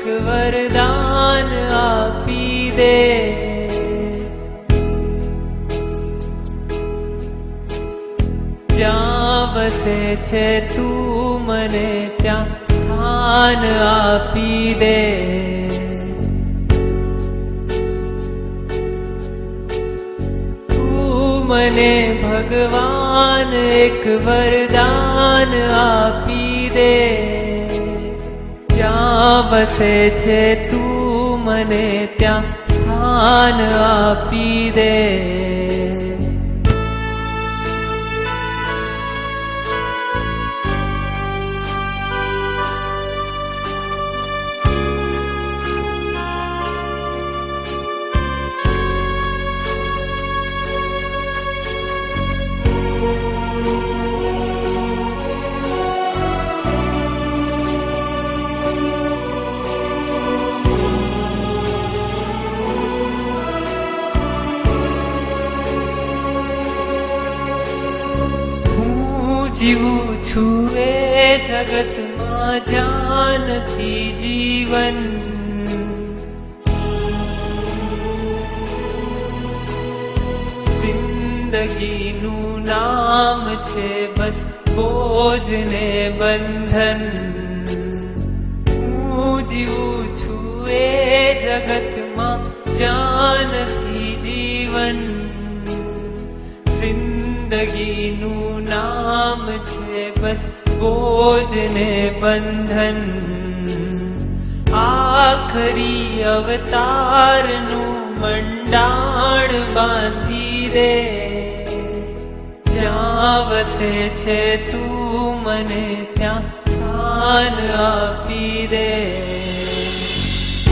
વરદાન આપી દે. જ્યાં વસે છે તું મને ત્યાં સ્થાન આપી દે. મને ભગવાન એક વરદાન આપી દે. જ્યાં વસે છે તું મને ત્યાં સ્થાન આપી દે. જીવું છું એ જગતમાં જ્યાં નથી જીવન. જિંદગીનું નામ છે બસ બોજ ને બંધન. હું જીવું છું એ જગતમાં જ્યાં નથી જીવન. જિંદગીનું નામ છે બસ બોજ ને બંધન. આખરી અવતારનું મંડાણ બાંધી દે. જ્યાં વસે છે તું મને ત્યાં સ્થાન આપી દે.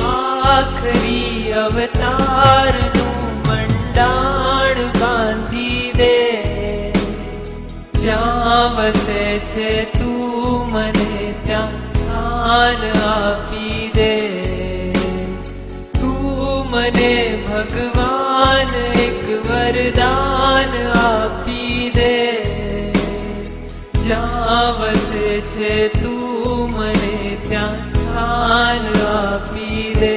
આખરી અવતારનું મંડાણ બાંધી દે. જ્યાં વસે છે તું મને ત્યાં સ્થાન આપી દે. તું મને ભગવાન એક વરદાન આપી દે. જ્યાં વસે છે તું મને ત્યાં સ્થાન આપી દે.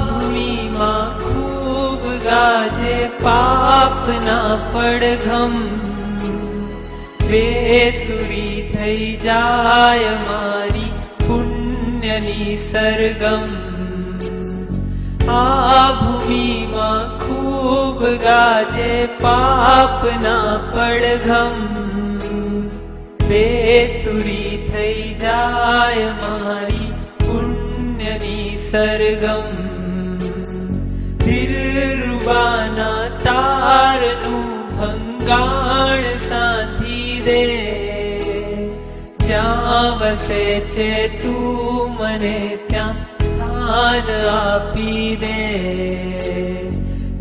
ભૂમિમાં ખૂબ ગાજે પાપના પડઘમ. બેસુરી થઈ જાય મારી પુણ્યની સરગમ. આ ભૂમિમાં ખૂબ ગાજે પાપના પડઘમ. બેસુરી થઈ જાય મારી પુણ્યની સરગમ. દિલરુબાના તારનું ભંગાણ સાધી દે. જ્યાં વસે છે તું મને ત્યાં સ્થાન આપી દે.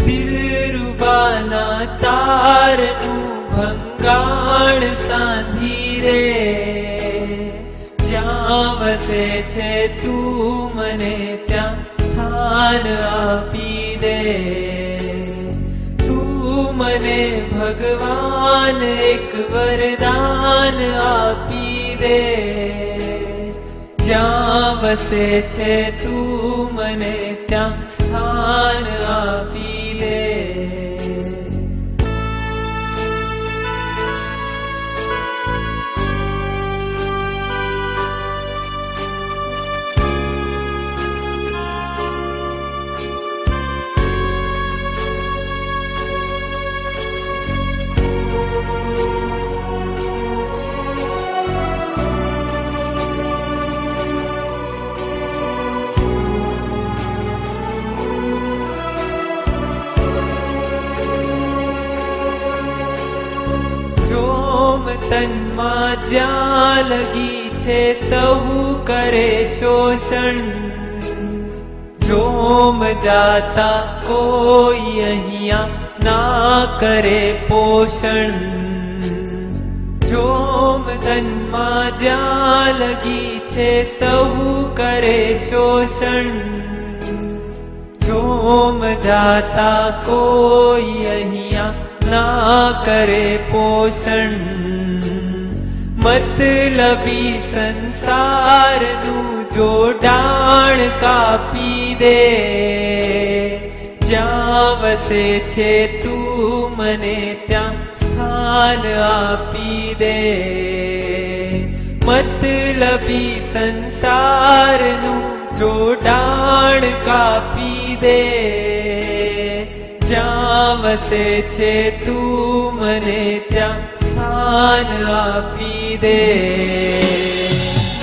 દિલરુબાના તારનું ભંગાણ સાધી દે. જ્યાં વસે છે તું મને ત્યાં સ્થાન આપી દે. તું મને ભગવાન એક વરદાન આપી દે. જ્યાં વસે છે તું મને ત્યાં સ્થાન આપી દે. તનમાં જ્યાં લગી છે સહુ કરે શોષણ. જોમ જાતા કોઈ અહીંયા ના કરે પોષણ. જોમ તનમાં જ્યાં લગી છે સહુ કરે શોષણ. જોમ જાતા કોઈ અહીંયા ના કરે પોષણ. મતલબી સંસારનું જોડાણ કાપી દે. જ્યાં વસે છે તું મને ત્યાં સ્થાન આપી દે. મતલબી સંસારનું જોડાણ કાપી દે. જ્યાં વસે છે તું મને ત્યાં સ્થાન આપી દે.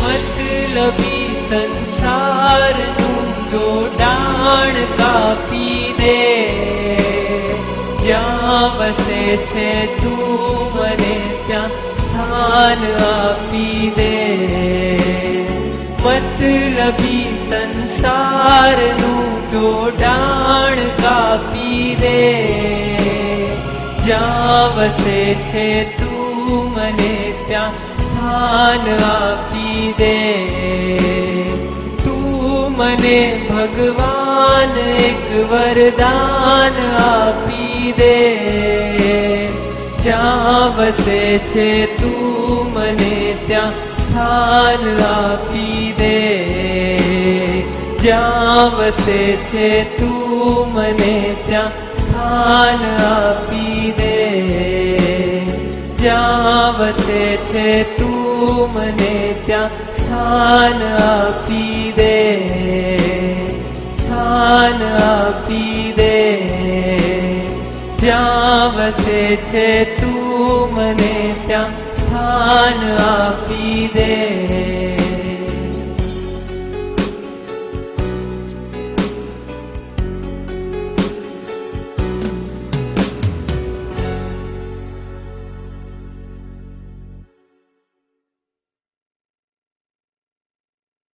મતલબી સંસારનું જોડાણ કાપી દે. જ્યાં વસે છે તું મને ત્યાં સ્થાન આપી દે. મતલબી સંસારનું જોડાણ કાપી દે. જ્યાં વસે છે તું મને ત્યાં સ્થાન આપી દે. તું મને ભગવાન એક વરદાન આપી દે. જ્યાં વસે છે તું મને ત્યાં સ્થાન આપી દે. જ્યાં વસે છે તું મને ત્યાં સ્થાન આપી દે. જ્યાં વસે છે તું મને ત્યાં સ્થાન આપી દે. સ્થાન આપી દે. જ્યાં વસે છે તું મને ત્યાં સ્થાન આપી દે.